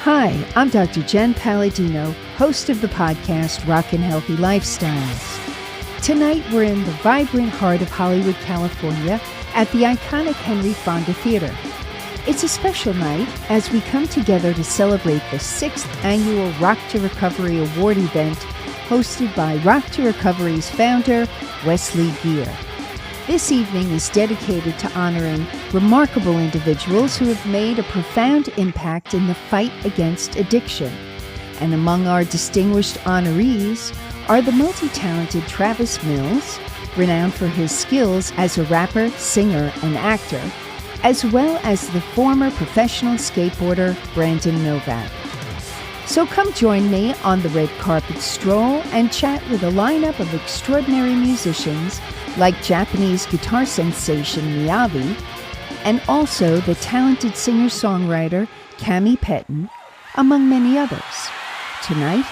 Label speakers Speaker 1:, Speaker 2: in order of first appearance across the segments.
Speaker 1: Hi, I'm Dr. Jen Palladino, host of the podcast Rockin' Healthy Lifestyles. Tonight we're in the vibrant heart of Hollywood, California at the iconic Henry Fonda Theater. It's a special night as we come together to celebrate the 6th annual Rock to Recovery Award event hosted by Rock to Recovery's founder, Wesley Geer. This evening is dedicated to honoring remarkable individuals who have made a profound impact in the fight against addiction. And among our distinguished honorees are the multi-talented Travis Mills, renowned for his skills as a rapper, singer, and actor, as well as the former professional skateboarder Brandon Novak. So come join me on the red carpet stroll and chat with a lineup of extraordinary musicians like Japanese guitar sensation Miyavi, and also the talented singer-songwriter Cami Peytn, among many others. Tonight,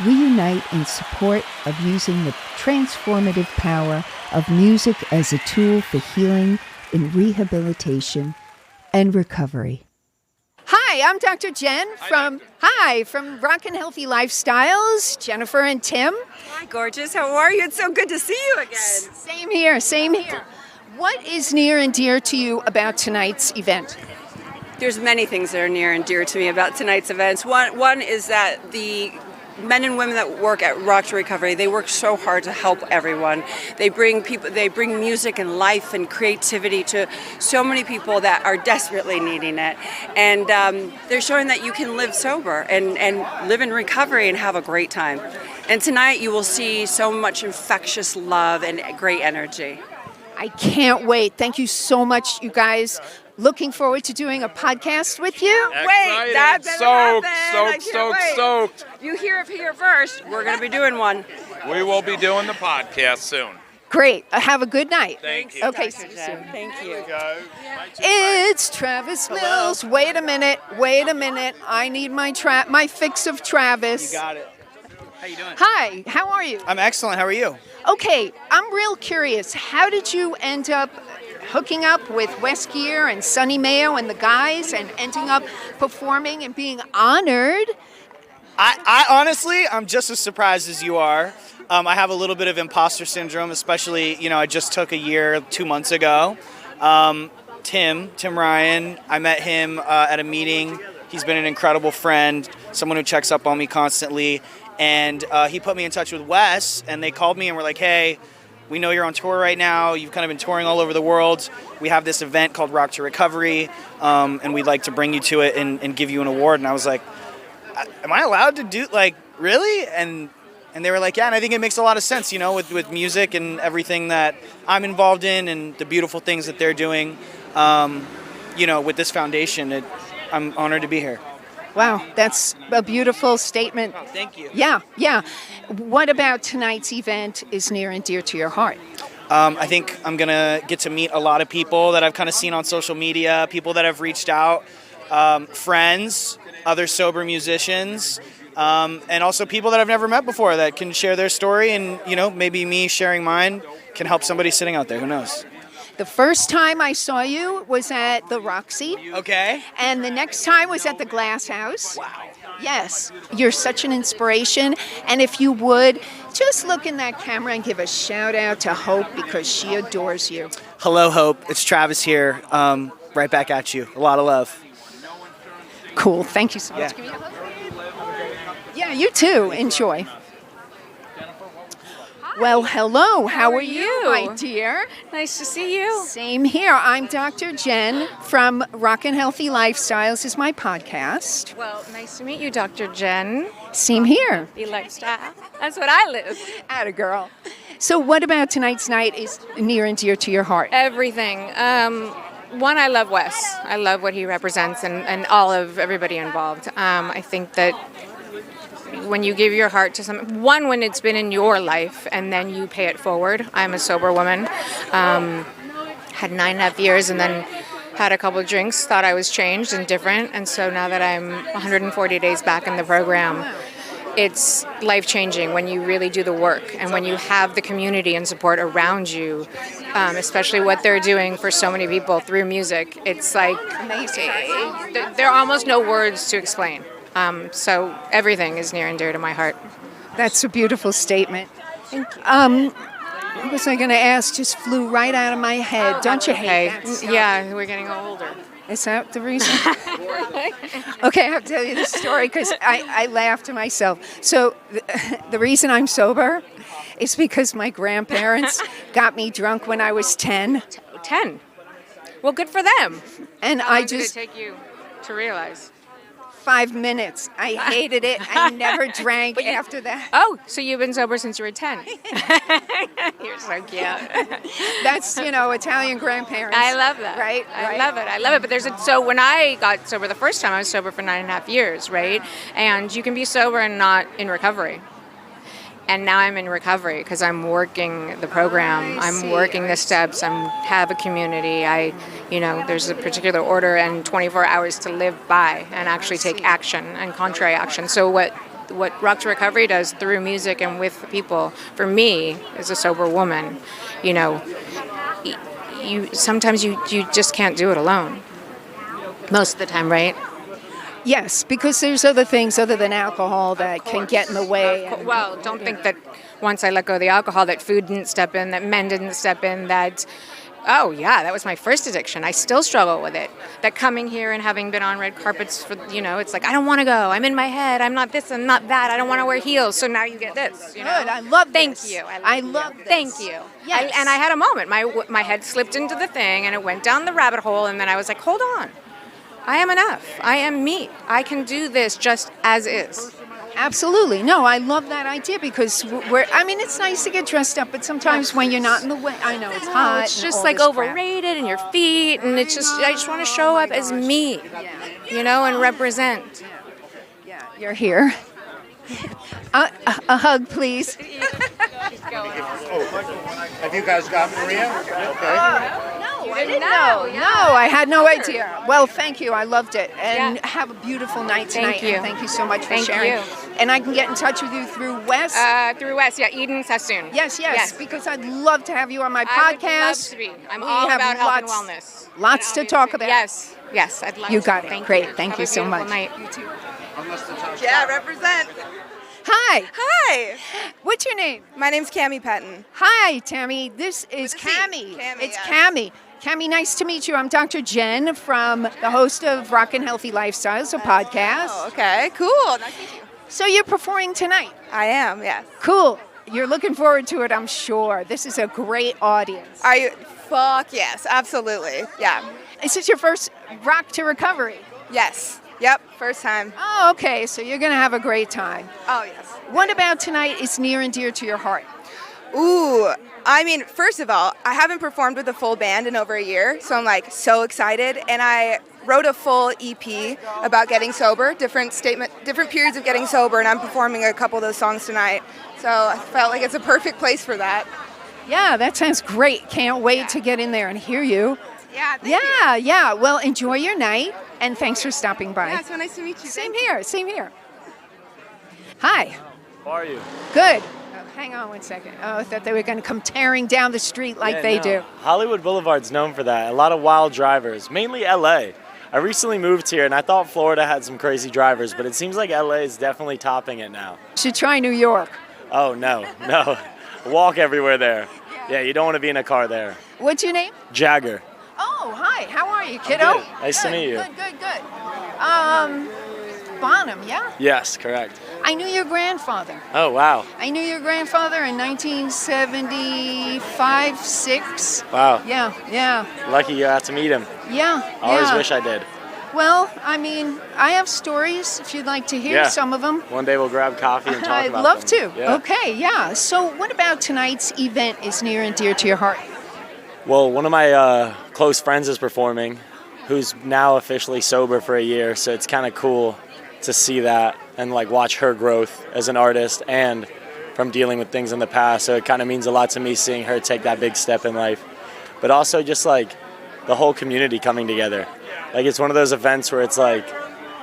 Speaker 1: we unite in support of using the transformative power of music as a tool for healing in rehabilitation and recovery. Hi, I'm Dr. Jen from Rockin' Healthy Lifestyles, Jennifer and Tim.
Speaker 2: Hi, gorgeous. How are you? It's so good to see you again.
Speaker 1: Same here. What is near and dear to you about tonight's event?
Speaker 2: There's many things that are near and dear to me about tonight's events. One is that the men and women that work at Rock to Recovery, they work so hard to help everyone. They bring music and life and creativity to so many people that are desperately needing it. And they're showing that you can live sober and live in recovery and have a great time. And tonight you will see so much infectious love and great energy.
Speaker 1: I can't wait. Thank you so much, you guys. Looking forward to doing a podcast with you.
Speaker 2: Wait, that's stoked. You hear it here first. We're going to be doing one.
Speaker 3: We will be doing the podcast soon.
Speaker 1: Great. Have a good night.
Speaker 3: Thank you.
Speaker 1: Okay, see you soon.
Speaker 2: Thank you.
Speaker 1: It's Travis Mills. Wait a minute. I need my fix of Travis.
Speaker 4: You got it. How you doing?
Speaker 1: Hi, how are you?
Speaker 4: I'm excellent. How are you?
Speaker 1: Okay, I'm real curious. How did you end up hooking up with Wes Geer and Sonny Mayo and the guys and ending up performing and being honored?
Speaker 4: I honestly, I'm just as surprised as you are. I have a little bit of imposter syndrome, especially, I just took a year 2 months ago. Tim Ryan, I met him at a meeting. He's been an incredible friend, someone who checks up on me constantly. And he put me in touch with Wes, and they called me and were like, hey, we know you're on tour right now. You've kind of been touring all over the world. We have this event called Rock to Recovery, and we'd like to bring you to it and give you an award. And I was like, am I allowed to do, really? And they were like, yeah, and I think it makes a lot of sense, with music and everything that I'm involved in and the beautiful things that they're doing, with this foundation. I'm honored to be here.
Speaker 1: Wow, that's a beautiful statement.
Speaker 4: Oh, thank you.
Speaker 1: Yeah. What about tonight's event is near and dear to your heart?
Speaker 4: I think I'm going to get to meet a lot of people that I've kind of seen on social media, people that have reached out, friends, other sober musicians, and also people that I've never met before that can share their story, and, maybe me sharing mine can help somebody sitting out there. Who knows?
Speaker 1: The first time I saw you was at the Roxy.
Speaker 4: Okay.
Speaker 1: And the next time was at the Glass House.
Speaker 4: Wow.
Speaker 1: Yes. You're such an inspiration. And if you would, just look in that camera and give a shout out to Hope because she adores you.
Speaker 4: Hello, Hope. It's Travis here. Right back at you. A lot of love.
Speaker 1: Cool. Thank you so much. Give me a hug. Yeah, you too. Enjoy. Well, hello. How are you, my dear?
Speaker 5: Nice to see you.
Speaker 1: Same here. I'm Dr. Jen from Rockin' Healthy Lifestyles is my podcast.
Speaker 5: Well, nice to meet you, Dr. Jen.
Speaker 1: Same here.
Speaker 5: The lifestyle. That's what I live.
Speaker 1: Atta girl. So what about tonight's night is near and dear to your heart?
Speaker 5: Everything. One, I love Wes. I love what he represents and all of everybody involved. I think that when you give your heart to someone, one, when it's been in your life and then you pay it forward. I'm a sober woman, had 9.5 years and then had a couple of drinks, thought I was changed and different. And so now that I'm 140 days back in the program, it's life-changing when you really do the work and when you have the community and support around you, especially what they're doing for so many people through music. It's like amazing. There are almost no words to explain. So everything is near and dear to my heart.
Speaker 1: That's a beautiful statement.
Speaker 5: Thank you.
Speaker 1: What was I going to ask? Just flew right out of my head. Don't you hate that stuff?
Speaker 5: Yeah, we're getting older.
Speaker 1: Is that the reason? Okay, I have to tell you this story because I laugh to myself. So the reason I'm sober is because my grandparents got me drunk when I was 10.
Speaker 5: 10. Well, good for them.
Speaker 1: And
Speaker 5: How
Speaker 1: I
Speaker 5: long did it
Speaker 1: just,
Speaker 5: take you to realize?
Speaker 1: 5 minutes. I hated it. I never drank after that.
Speaker 5: Oh, so you've been sober since you were 10. You're so cute.
Speaker 1: That's, Italian grandparents.
Speaker 5: I love that.
Speaker 1: Right?
Speaker 5: I love it. But so when I got sober the first time, I was sober for 9.5 years, right? And you can be sober and not in recovery. And now I'm in recovery because I'm working the program. I'm working the steps. I have a community. There's a particular order and 24 hours to live by and actually take action and contrary action. So what Rock to Recovery does through music and with people, for me, as a sober woman, sometimes you just can't do it alone. Most of the time, right?
Speaker 1: Yes, because there's other things other than alcohol that can get in the way.
Speaker 5: Well, don't think that once I let go of the alcohol that food didn't step in, that men didn't step in, that, that was my first addiction. I still struggle with it. That coming here and having been on red carpets for, it's like, I don't want to go. I'm in my head. I'm not this, I'm not that. I don't want to wear heels. So now you get this.
Speaker 1: Good. I love
Speaker 5: this.
Speaker 1: Thank you.
Speaker 5: I love
Speaker 1: this.
Speaker 5: Thank you.
Speaker 1: Yes.
Speaker 5: And I had a moment. My head slipped into the thing and it went down the rabbit hole. And then I was like, hold on. I am enough. I am me. I can do this just as is.
Speaker 1: Absolutely. No, I love that idea because it's nice to get dressed up, but sometimes when you're not in the way, I know it's hot.
Speaker 5: It's
Speaker 1: and
Speaker 5: just
Speaker 1: all
Speaker 5: like
Speaker 1: this
Speaker 5: overrated and your feet, and I just want to show up as me, and represent.
Speaker 1: Yeah, you're here. A hug, please.
Speaker 6: Have you guys got Maria? Okay.
Speaker 1: No, I didn't know. No, I had no idea. Well, thank you. I loved it. And have a beautiful night tonight.
Speaker 5: Thank you.
Speaker 1: And thank you so much for
Speaker 5: Thank
Speaker 1: sharing.
Speaker 5: you.
Speaker 1: And I can get in touch with you through Wes?
Speaker 5: Through Wes, Eden Sassoon.
Speaker 1: Yes, because I'd love to have you on my podcast.
Speaker 5: I would love to be. I'm all about health and wellness.
Speaker 1: Lots to talk about.
Speaker 5: Yes, I'd love to.
Speaker 1: You got it.
Speaker 5: Thank
Speaker 1: Great.
Speaker 5: you.
Speaker 1: Thank
Speaker 5: Have
Speaker 1: you
Speaker 5: a
Speaker 1: so much.
Speaker 5: beautiful night.
Speaker 1: You too.
Speaker 7: Yeah, represent.
Speaker 1: Hi.
Speaker 7: Hi.
Speaker 1: What's your name?
Speaker 7: My name's Cami Peytn.
Speaker 1: Hi, Tammy. This is
Speaker 7: With a C.
Speaker 1: Cami.
Speaker 7: Cami,
Speaker 1: It's
Speaker 7: yes.
Speaker 1: Cami. Cami, nice to meet you. I'm Dr. Jen from the host of Rock and Healthy Lifestyles, a podcast.
Speaker 7: Oh, okay, cool. Nice to meet you.
Speaker 1: So you're performing tonight.
Speaker 7: I am, yes.
Speaker 1: Cool. You're looking forward to it, I'm sure. This is a great audience.
Speaker 7: Are you? Fuck yes, absolutely. Yeah.
Speaker 1: Is this your first Rock to Recovery?
Speaker 7: Yes. Yep. First time.
Speaker 1: Oh, okay. So you're going to have a great time.
Speaker 7: Oh yes.
Speaker 1: What about tonight is near and dear to your heart?
Speaker 7: Ooh. First of all, I haven't performed with a full band in over a year, so I'm like so excited. And I wrote a full EP about getting sober, different periods of getting sober, and I'm performing a couple of those songs tonight. So I felt like it's a perfect place for that.
Speaker 1: Yeah, that sounds great. Can't wait to get in there and hear you.
Speaker 7: Yeah. Thank you.
Speaker 1: Yeah. Well, enjoy your night, and thanks for stopping by.
Speaker 7: Yeah, so nice to meet you.
Speaker 1: Same here. Hi.
Speaker 8: How are you?
Speaker 1: Good. Hang on one second. Oh, I thought they were going to come tearing down the street like they do.
Speaker 8: Hollywood Boulevard's known for that. A lot of wild drivers, mainly LA. I recently moved here and I thought Florida had some crazy drivers, but it seems like LA is definitely topping it now.
Speaker 1: Should try New York.
Speaker 8: Oh, no. Walk everywhere there. Yeah, you don't want to be in a car there.
Speaker 1: What's your name?
Speaker 8: Jagger.
Speaker 1: Oh, hi. How are you, kiddo?
Speaker 8: Good. Nice to meet you.
Speaker 1: Good. Bonham, yeah?
Speaker 8: Yes, correct.
Speaker 1: I knew your grandfather.
Speaker 8: Oh, wow.
Speaker 1: I knew your grandfather in 1975, 6.
Speaker 8: Wow.
Speaker 1: Yeah.
Speaker 8: Lucky you got to meet him.
Speaker 1: Yeah.
Speaker 8: I always wish I did.
Speaker 1: Well, I have stories if you'd like to hear some of them.
Speaker 8: One day we'll grab coffee and talk about them.
Speaker 1: I'd love to.
Speaker 8: Yeah.
Speaker 1: Okay, yeah. So what about tonight's event is near and dear to your heart?
Speaker 8: Well, one of my close friends is performing, who's now officially sober for a year, so it's kind of cool to see that and watch her growth as an artist and from dealing with things in the past. So it kind of means a lot to me seeing her take that big step in life. But also just the whole community coming together. It's one of those events where it's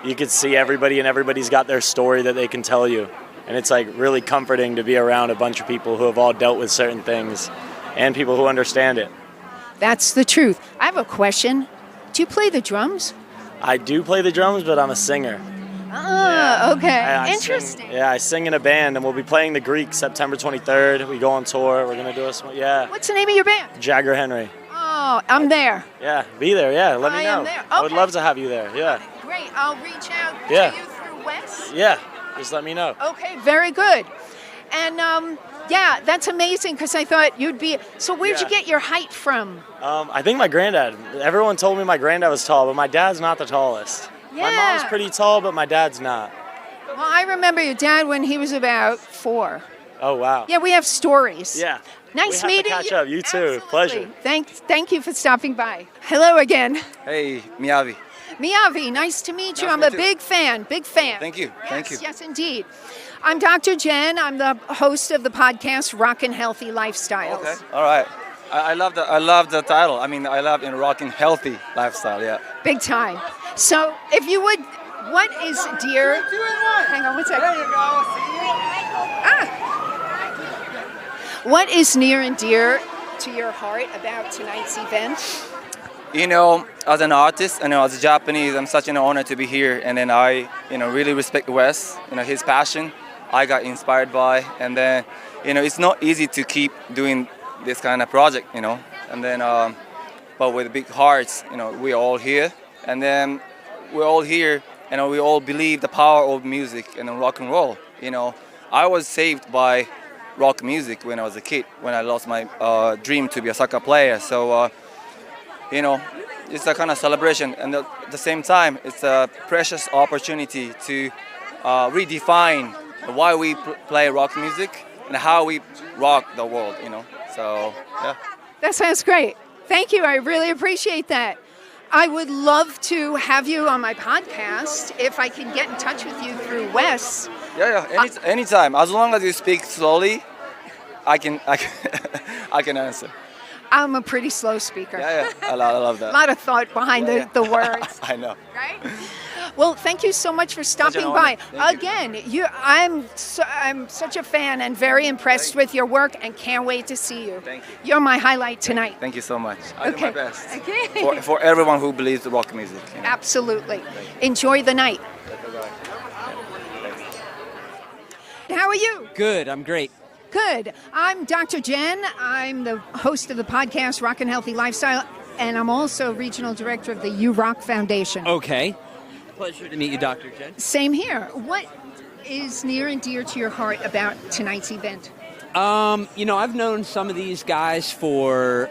Speaker 8: you could see everybody and everybody's got their story that they can tell you. And it's really comforting to be around a bunch of people who have all dealt with certain things and people who understand it.
Speaker 1: That's the truth. I have a question. Do you play the drums?
Speaker 8: I do play the drums, but I'm a singer.
Speaker 1: Oh, okay.
Speaker 8: I
Speaker 1: Interesting.
Speaker 8: Sing, I sing in a band, and we'll be playing the Greek September 23rd. We go on tour. We're going to do
Speaker 1: What's the name of your band?
Speaker 8: Jagger Henry.
Speaker 1: Oh, I'm there.
Speaker 8: Yeah, be there. Yeah, let me
Speaker 1: I
Speaker 8: know.
Speaker 1: am there.
Speaker 8: I would
Speaker 1: Okay.
Speaker 8: love to have you there. Yeah.
Speaker 1: Great. I'll reach out
Speaker 8: Yeah.
Speaker 1: to you through Wes.
Speaker 8: Yeah, just let me know.
Speaker 1: Okay, very good. And yeah, that's amazing because I thought you'd be. So where'd you
Speaker 8: Yeah.
Speaker 1: get your height from?
Speaker 8: I think my granddad. Everyone told me my granddad was tall, but my dad's not the tallest. My mom's
Speaker 1: Yeah.
Speaker 8: pretty tall, but my dad's not.
Speaker 1: Well, I remember your dad when he was about 4.
Speaker 8: Oh, wow.
Speaker 1: Yeah, we have stories.
Speaker 8: Yeah.
Speaker 1: Nice
Speaker 8: we have
Speaker 1: meeting
Speaker 8: to catch
Speaker 1: you.
Speaker 8: up. You too.
Speaker 1: Absolutely.
Speaker 8: Pleasure.
Speaker 1: Thank you for stopping by. Hello again.
Speaker 9: Hey, Miyavi.
Speaker 1: Miyavi, nice to meet you.
Speaker 9: Nice
Speaker 1: I'm
Speaker 9: to
Speaker 1: a
Speaker 9: meet you.
Speaker 1: big fan. Big fan.
Speaker 9: Thank you.
Speaker 1: Yes,
Speaker 9: Thank you.
Speaker 1: Yes, indeed. I'm Dr. Jen. I'm the host of the podcast Rockin' Healthy Lifestyles.
Speaker 9: Okay. All right. I love the title. I mean, I love in rocking healthy lifestyle. Yeah.
Speaker 1: Big time. So, if you would, what is dear? Hang on one second.
Speaker 6: There you go. See you.
Speaker 1: What is near and dear to your heart about tonight's event?
Speaker 9: You know, as an artist, as a Japanese, I'm such an honor to be here. And then I, really respect Wes. His passion. I got inspired by, and then, it's not easy to keep doing this kind of project, And then, but with big hearts, we're all here, and then we're all here, and we all believe the power of music and rock and roll. I was saved by rock music when I was a kid, when I lost my dream to be a soccer player. So, it's a kind of celebration, and at the same time, it's a precious opportunity to redefine why we play rock music and how we rock the world. So, yeah.
Speaker 1: That sounds great. Thank you. I really appreciate that. I would love to have you on my podcast if I can get in touch with you through Wes.
Speaker 9: Yeah. Anytime. As long as you speak slowly, I can answer.
Speaker 1: I'm a pretty slow speaker.
Speaker 9: Yeah. I love that.
Speaker 1: A lot of thought behind the words.
Speaker 9: I know.
Speaker 1: Right? Well, thank you so much for stopping
Speaker 9: Pleasure,
Speaker 1: by.
Speaker 9: honor. Thank you.
Speaker 1: Again, I'm such a fan and very impressed with your work and can't wait to see you.
Speaker 9: Thank you.
Speaker 1: You're my highlight tonight.
Speaker 9: Thank you so much. I do my best.
Speaker 1: Okay.
Speaker 9: For everyone who believes in rock music.
Speaker 1: Absolutely. Enjoy the night. How are you?
Speaker 10: Good, I'm great.
Speaker 1: Good. I'm Dr. Jen. I'm the host of the podcast Rockin' Healthy Lifestyle, and I'm also regional director of the You Rock Foundation.
Speaker 10: Okay. Pleasure to meet you, Dr. Jen.
Speaker 1: Same here. What is near and dear to your heart about tonight's event?
Speaker 10: I've known some of these guys for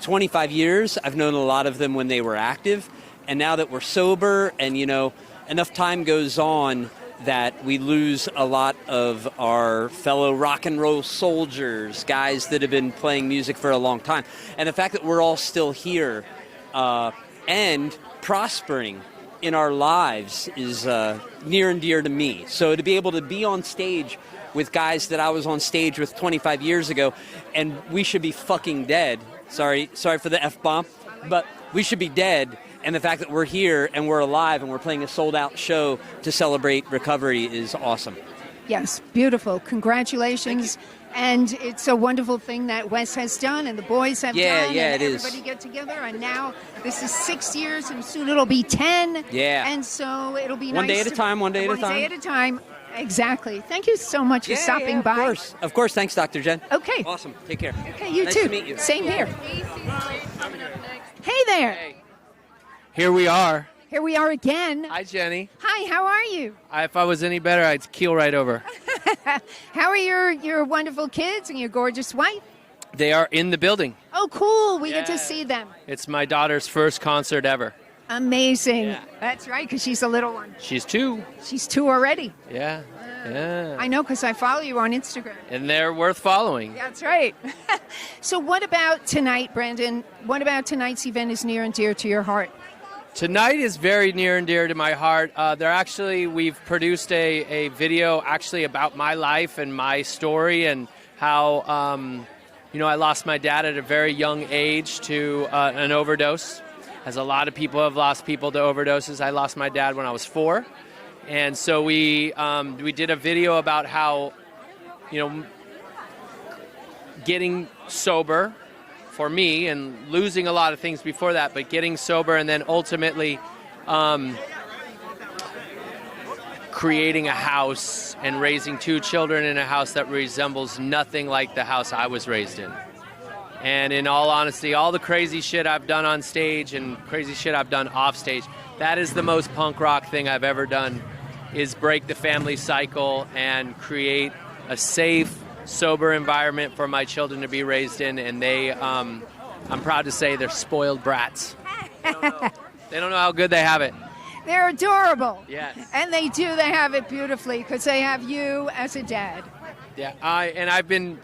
Speaker 10: 25 years. I've known a lot of them when they were active. And now that we're sober and, enough time goes on that we lose a lot of our fellow rock and roll soldiers, guys that have been playing music for a long time. And the fact that we're all still here and prospering in our lives is near and dear to me. So to be able to be on stage with guys that I was on stage with 25 years ago, and we should be fucking dead. Sorry for the F-bomb, but we should be dead. And the fact that we're here and we're alive and we're playing a sold-out show to celebrate recovery is awesome.
Speaker 1: Yes, beautiful. Congratulations. And it's a wonderful thing that Wes has done and the boys have done.
Speaker 10: Yeah,
Speaker 1: and
Speaker 10: it is.
Speaker 1: everybody get together. And now this is 6 years and soon it'll be 10.
Speaker 10: Yeah.
Speaker 1: And so it'll be
Speaker 10: One
Speaker 1: nice.
Speaker 10: day at a time, one day at a
Speaker 1: One
Speaker 10: time.
Speaker 1: day at a time. Exactly. Thank you so much for stopping by.
Speaker 10: Of course. Thanks, Dr. Jen.
Speaker 1: Okay.
Speaker 10: Awesome. Take care.
Speaker 1: Okay, you
Speaker 10: Nice
Speaker 1: too.
Speaker 10: to meet you.
Speaker 1: Same here. Hey there.
Speaker 11: Here we are.
Speaker 1: Here we are again.
Speaker 11: Hi, Jenny.
Speaker 1: Hi, how are you?
Speaker 11: If I was any better, I'd keel right over.
Speaker 1: How are your wonderful kids and your gorgeous wife?
Speaker 11: They are in the building.
Speaker 1: Oh, cool. We get to see them.
Speaker 11: It's my daughter's first concert ever.
Speaker 1: Amazing.
Speaker 11: Yeah.
Speaker 1: That's right, because she's a little one.
Speaker 11: She's 2.
Speaker 1: She's 2 already.
Speaker 11: Yeah.
Speaker 1: I know, because I follow you on Instagram.
Speaker 11: And they're worth following.
Speaker 1: That's right. So what about tonight, Brandon? What about tonight's event is near and dear to your heart?
Speaker 11: Tonight is very near and dear to my heart. We've produced a video actually about my life and my story and how, I lost my dad at a very young age to an overdose. As a lot of people have lost people to overdoses, I lost my dad when I was 4. And so we did a video about how, getting sober for me and losing a lot of things before that, but getting sober and then ultimately creating a house and raising 2 children in a house that resembles nothing like the house I was raised in. And in all honesty, all the crazy shit I've done on stage and crazy shit I've done off stage, that is the most punk rock thing I've ever done, is break the family cycle and create a safe, sober environment for my children to be raised in. And they, I'm proud to say, they're spoiled brats. They don't know how good they have it.
Speaker 1: They're adorable.
Speaker 11: Yes.
Speaker 1: And they have it beautifully because they have you as a dad.
Speaker 11: Yeah, I've been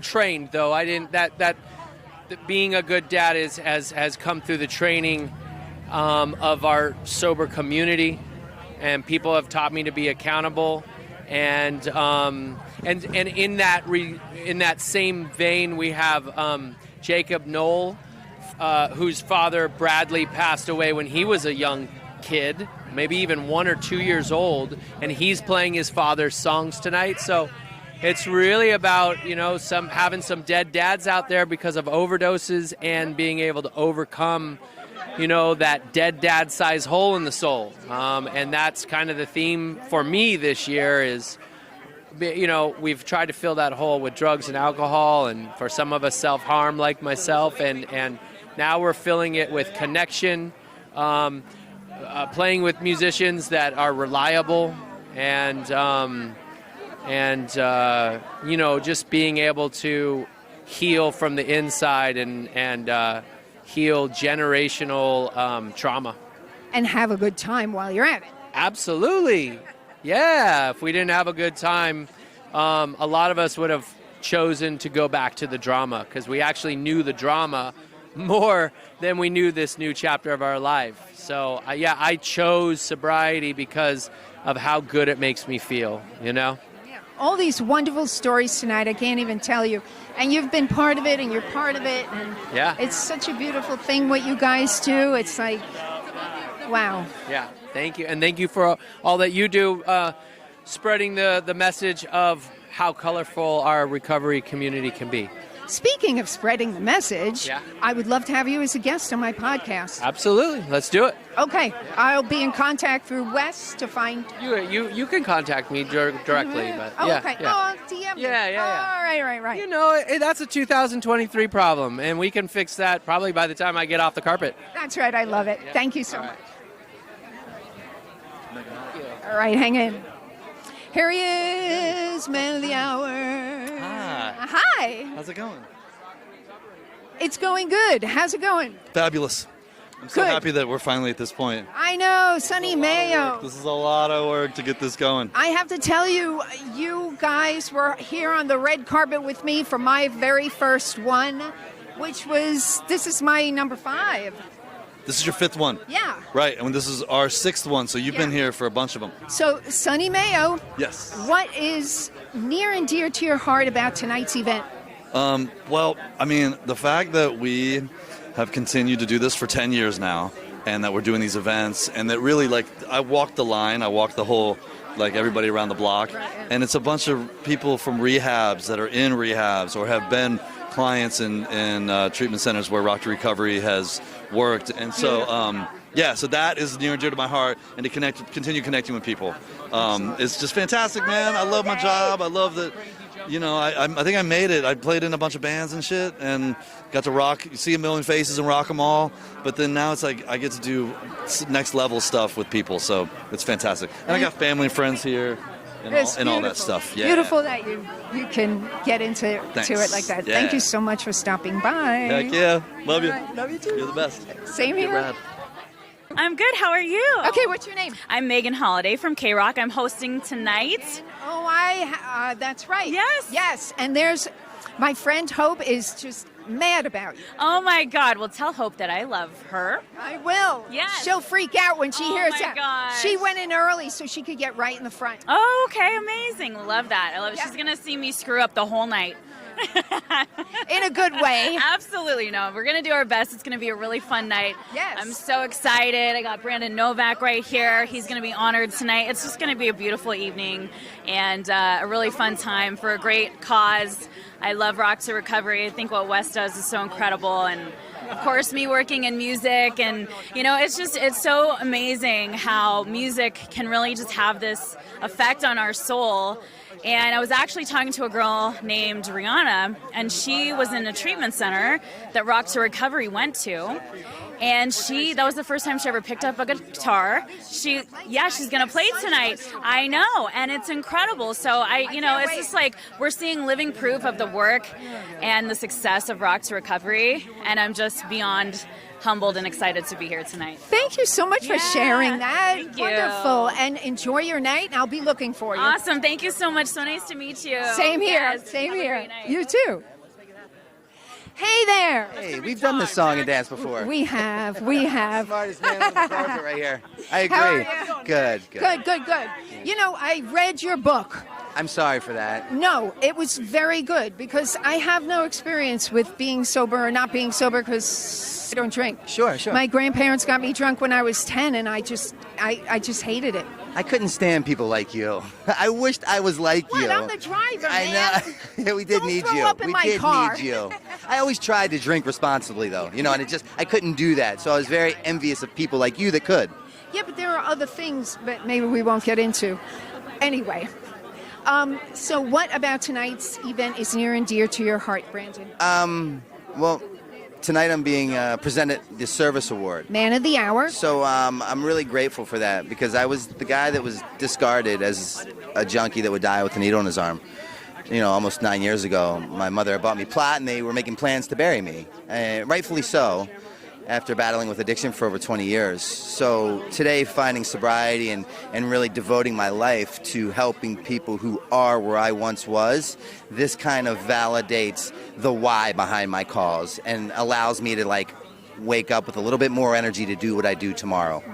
Speaker 11: trained though. I didn't that being a good dad has come through the training of our sober community, and people have taught me to be accountable, and in that same vein we have Jacob Knoll, whose father Bradley passed away when he was a young kid, maybe even 1 or 2 years old, and he's playing his father's songs tonight. So it's really about, having some dead dads out there because of overdoses and being able to overcome, that dead dad size hole in the soul. And that's kind of the theme for me this year is, we've tried to fill that hole with drugs and alcohol, and for some of us self-harm like myself, and now we're filling it with connection, playing with musicians that are reliable, and just being able to heal from the inside and heal generational trauma.
Speaker 1: And have a good time while you're at it.
Speaker 11: Absolutely. Yeah, if we didn't have a good time, a lot of us would have chosen to go back to the drama, because we actually knew the drama more than we knew this new chapter of our life. So, I chose sobriety because of how good it makes me feel,
Speaker 1: All these wonderful stories tonight, I can't even tell you. And you've been part of it, and you're part of it. And it's such a beautiful thing what you guys do. It's like, wow.
Speaker 11: Yeah, thank you. And thank you for all that you do, spreading the message of how colorful our recovery community can be.
Speaker 1: Speaking of spreading the message, I would love to have you as a guest on my podcast.
Speaker 11: Absolutely. Let's do it.
Speaker 1: Okay. I'll be in contact through Wes to find...
Speaker 11: You can contact me directly. But
Speaker 1: okay. Oh, DM me.
Speaker 11: Yeah.
Speaker 1: Oh, right.
Speaker 11: That's a 2023 problem, and we can fix that probably by the time I get off the carpet.
Speaker 1: That's right. I love it. Thank you so much. All right, hang in. Here he is, man of the hour. Hi.
Speaker 12: How's it going?
Speaker 1: It's going good. How's it going?
Speaker 12: Fabulous. I'm so happy that we're finally at this point.
Speaker 1: I know, Sonny Mayo.
Speaker 12: This is a lot of work to get this going.
Speaker 1: I have to tell you, you guys were here on the red carpet with me for my very first one, this is my number 5.
Speaker 12: This is your 5th one?
Speaker 1: Yeah.
Speaker 12: Right, and this is our 6th one, so you've been here for a bunch of them.
Speaker 1: So, Sonny Mayo.
Speaker 12: Yes.
Speaker 1: What is near and dear to your heart about tonight's event?
Speaker 12: Well, I mean, the fact that we have continued to do this for 10 years now, and that we're doing these events, and that really, I walked the line, I walked the whole, everybody around the block, and it's a bunch of people from rehabs that are in rehabs or have been clients in treatment centers where Rock to Recovery has worked, and so so that is near and dear to my heart, and to continue connecting with people. It's just fantastic, man. I love my job. I love that. I think I made it. I played in a bunch of bands and shit, and got to see a million faces and rock them all. But then now it's like I get to do next level stuff with people, so it's fantastic. And I got family and friends here. And all that stuff. Yeah.
Speaker 1: Beautiful that you can get into it like that.
Speaker 12: Yeah.
Speaker 1: Thank you so much for stopping by.
Speaker 12: Heck yeah. Love you.
Speaker 1: Love you too.
Speaker 12: You're the best.
Speaker 1: Same here.
Speaker 12: Rad.
Speaker 13: I'm good. How are you?
Speaker 1: Okay, what's your name?
Speaker 13: I'm Megan Holiday from K-Rock. I'm hosting tonight.
Speaker 1: Oh, that's right.
Speaker 13: Yes.
Speaker 1: Yes, and there's my friend Hope is just mad about you.
Speaker 13: Oh my God. Well, tell Hope that I love her.
Speaker 1: I will.
Speaker 13: Yes.
Speaker 1: She'll freak out when she hears that.
Speaker 13: Oh my gosh.
Speaker 1: She went in early so she could get right in the front.
Speaker 13: Oh, okay. Amazing. Love that. I love it. Yeah. She's going to see me screw up the whole night.
Speaker 1: In a good way.
Speaker 13: Absolutely. No, we're going to do our best. It's going to be a really fun night.
Speaker 1: Yes.
Speaker 13: I'm so excited. I got Brandon Novak right here. He's going to be honored tonight. It's just going to be a beautiful evening and a really fun time for a great cause. I love Rock to Recovery. I think what Wes does is so incredible, and of course, me working in music, and it's so amazing how music can really just have this effect on our soul. And I was actually talking to a girl named Rihanna, and she was in a treatment center that Rock to Recovery went to. And that was the first time she ever picked up a guitar. She's going to play tonight. I know, and it's incredible. So it's just like we're seeing living proof of the work and the success of Rock to Recovery, and I'm just beyond humbled and excited to be here tonight.
Speaker 1: Thank you so much for sharing that.
Speaker 13: Thank you.
Speaker 1: Wonderful. And enjoy your night. I'll be looking for you.
Speaker 13: Awesome. Thank you so much. So nice to meet you.
Speaker 1: Same here.
Speaker 13: Yes.
Speaker 1: Same
Speaker 13: Have a
Speaker 1: here.
Speaker 13: great night.
Speaker 1: You too. Hey there.
Speaker 14: Hey, we've done this song and dance before.
Speaker 1: We have.
Speaker 14: Smartest man on the carpet right here. I agree.
Speaker 1: How are you?
Speaker 14: Good.
Speaker 1: Good. I read your book.
Speaker 14: I'm sorry for that.
Speaker 1: No, it was very good because I have no experience with being sober or not being sober because I don't drink.
Speaker 14: Sure.
Speaker 1: My grandparents got me drunk when I was 10 and I just hated it.
Speaker 14: I couldn't stand people like you. I wished I was like you.
Speaker 1: What? I'm the driver, man.
Speaker 14: I know. Yeah, we did need
Speaker 1: throw
Speaker 14: you.
Speaker 1: up in
Speaker 14: We
Speaker 1: my
Speaker 14: did
Speaker 1: car.
Speaker 14: need you. I always tried to drink responsibly, though. And I couldn't do that. So I was very envious of people like you that could.
Speaker 1: Yeah, but there are other things that maybe we won't get into. Anyway, so what about tonight's event is near and dear to your heart, Brandon?
Speaker 14: Well, tonight I'm being presented the Service Award.
Speaker 1: Man of the Hour.
Speaker 14: So I'm really grateful for that because I was the guy that was discarded as a junkie that would die with a needle in his arm. Almost 9 years ago, my mother had bought me plot and they were making plans to bury me. Rightfully so, after battling with addiction for over 20 years. So today, finding sobriety and really devoting my life to helping people who are where I once was, this kind of validates the why behind my cause and allows me to wake up with a little bit more energy to do what I do tomorrow.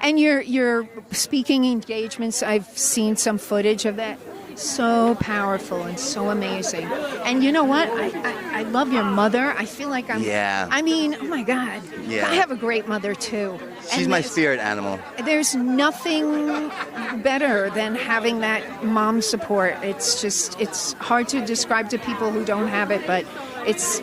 Speaker 1: And your speaking engagements, I've seen some footage of that. So powerful and so amazing. And you know what? I love your mother. I feel like I'm...
Speaker 14: Yeah.
Speaker 1: I mean, oh my God.
Speaker 14: Yeah.
Speaker 1: I have a great mother too.
Speaker 14: She's my spirit animal.
Speaker 1: There's nothing better than having that mom support. It's hard to describe to people who don't have it, but it's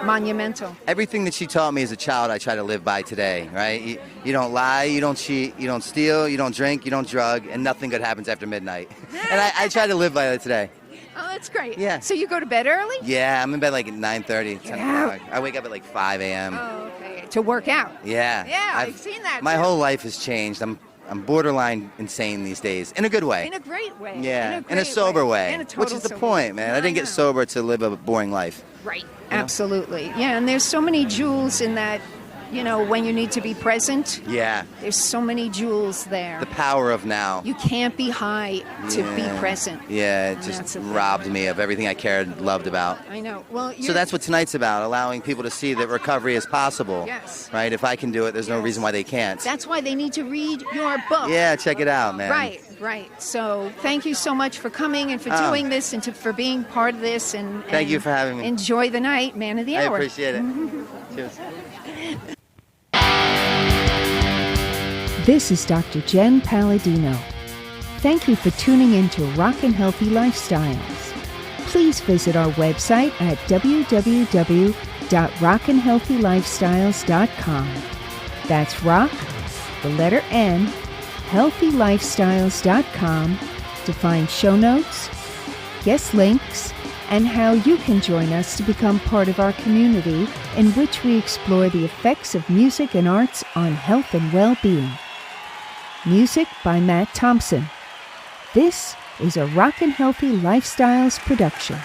Speaker 1: monumental.
Speaker 14: Everything that she taught me as a child, I try to live by today, right? You don't lie, you don't cheat, you don't steal, you don't drink, you don't drug, and nothing good happens after midnight. And I try to live by that today.
Speaker 1: Oh, that's great.
Speaker 14: Yeah.
Speaker 1: So you go to bed early?
Speaker 14: Yeah, I'm in bed at 9:30, 10 o'clock. I wake up at 5 a.m.
Speaker 1: Oh, okay. To work out?
Speaker 14: Yeah.
Speaker 1: Yeah, I've seen that
Speaker 14: My
Speaker 1: too.
Speaker 14: whole life has changed. I'm borderline insane these days, in a good way.
Speaker 1: In a great way.
Speaker 14: Yeah, in a sober way.
Speaker 1: In a total
Speaker 14: Which is the
Speaker 1: sober
Speaker 14: point,
Speaker 1: way.
Speaker 14: man. I didn't get sober to live a boring life.
Speaker 1: Right. Absolutely. Yeah, and there's so many jewels in that, when you need to be present.
Speaker 14: Yeah.
Speaker 1: There's so many jewels there.
Speaker 14: The power of now.
Speaker 1: You can't be high to be
Speaker 14: Yeah.
Speaker 1: present.
Speaker 14: Yeah, it
Speaker 1: And
Speaker 14: just
Speaker 1: that's the thing.
Speaker 14: robbed me of everything I cared, loved about.
Speaker 1: I know. Well,
Speaker 14: So that's what tonight's about, allowing people to see that recovery is possible.
Speaker 1: Yes.
Speaker 14: Right? If I can do it, there's no reason why they can't.
Speaker 1: That's why they need to read your book.
Speaker 14: Yeah, check it out, man.
Speaker 1: Right. So thank you so much for coming and for
Speaker 14: Oh.
Speaker 1: doing this and for being part of this. And
Speaker 14: Thank you for having me.
Speaker 1: Enjoy the night, Man of the
Speaker 14: I
Speaker 1: Hour.
Speaker 14: appreciate it. Cheers.
Speaker 1: This is Dr. Jen Palladino. Thank you for tuning in to Rock and Healthy Lifestyles. Please visit our website at www.rockandhealthylifestyles.com. That's rock, the letter N, healthylifestyles.com to find show notes, guest links, and how you can join us to become part of our community in which we explore the effects of music and arts on health and well-being. Music by Matt Thompson. This is a Rock and Healthy Lifestyles production.